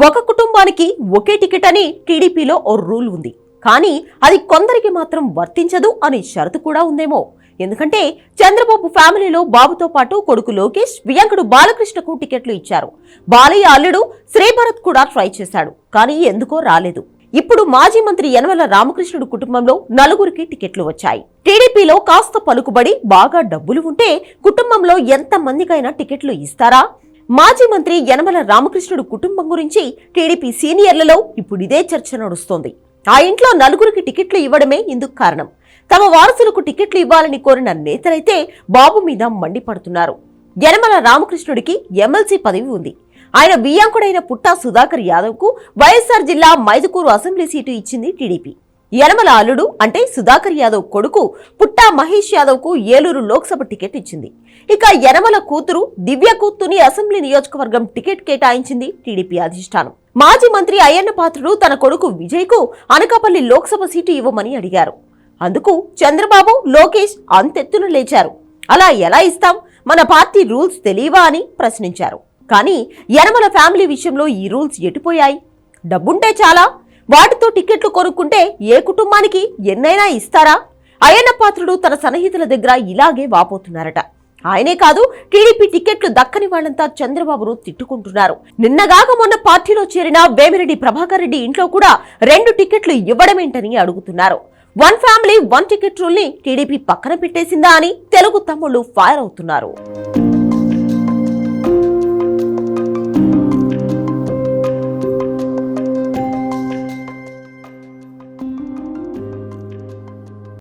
ఒక కుటుంబానికి ఒకే టికెట్ అని టీడీపీలో ఓ రూల్ ఉంది. కానీ అది కొందరికి మాత్రం వర్తించదు అని షరతు కూడా ఉందేమో. ఎందుకంటే చంద్రబాబు ఫ్యామిలీలో బాబుతో పాటు కొడుకు లోకేష్, వియంకుడు బాలకృష్ణకు టికెట్లు ఇచ్చారు. బాలయ్య అల్లుడు శ్రీభరత్ కూడా ట్రై చేశాడు, కానీ ఎందుకో రాలేదు. ఇప్పుడు మాజీ మంత్రి యనమల రామకృష్ణుడు కుటుంబంలో నలుగురికి టికెట్లు వచ్చాయి. టీడీపీలో కాస్త పలుకుబడి, బాగా డబ్బులు ఉంటే కుటుంబంలో ఎంత మందికైనా టికెట్లు ఇస్తారా? మాజీ మంత్రి యనమల రామకృష్ణుడు కుటుంబం గురించి టీడీపీ సీనియర్లలో ఇప్పుడు ఇదే చర్చ నడుస్తోంది. ఆ ఇంట్లో నలుగురికి టికెట్లు ఇవ్వడమే ఇందుకు కారణం. తమ వారసులకు టికెట్లు ఇవ్వాలని కోరిన నేతలైతే బాబు మీద మండిపడుతున్నారు. యనమల రామకృష్ణుడికి ఎమ్మెల్సీ పదవి ఉంది. ఆయన బియ్యంకుడైన పుట్టా సుధాకర్ యాదవ్ కు వైఎస్ఆర్ జిల్లా మైదుకూరు అసెంబ్లీ సీటు ఇచ్చింది టీడీపీ. యనమల అల్లుడు అంటే సుధాకర్ యాదవ్ కొడుకు పుట్టా మహేష్ యాదవ్ కు ఏలూరు లోక్సభ టికెట్ ఇచ్చింది. ఇక యనమల కూతురు దివ్య కూతుని అసెంబ్లీ నియోజకవర్గం టికెట్ కేటాయించింది టీడీపీ అధిష్టానం. మాజీ మంత్రి అయ్యన్న పాత్రుడు తన కొడుకు విజయ్ కు అనకాపల్లి లోక్సభ సీటు ఇవ్వమని అడిగారు. అందుకు చంద్రబాబు, లోకేష్ అంతెత్తున లేచారు. అలా ఎలా ఇస్తాం, మన పార్టీ రూల్స్ తెలియవా అని ప్రశ్నించారు. కానీ యనమల ఫ్యామిలీ విషయంలో ఈ రూల్స్ ఎటుపోయాయి? డబ్బుంటే చాలా, వాటితో టికెట్లు కొనుక్కుంటే ఏ కుటుంబానికి ఎన్నైనా ఇస్తారా? అయ్యన్న పాత్రుడు తన సన్నిహితుల దగ్గర ఇలాగే వాపోతున్నారట. ఆయనే కాదు, టీడీపీ టికెట్లు దక్కని వాళ్లంతా చంద్రబాబును తిట్టుకుంటున్నారు. నిన్నగాక మొన్న పార్టీలో చేరిన వేమిరెడ్డి ప్రభాకర్ రెడ్డి ఇంట్లో కూడా 2 టికెట్లు ఇవ్వడమేంటని అడుగుతున్నారు. 1 ఫ్యామిలీ 1 టికెట్ రూల్ ని టీడీపీ పక్కన పెట్టేసిందా అని తెలుగు తమ్ముళ్లు ఫైర్ అవుతున్నారు.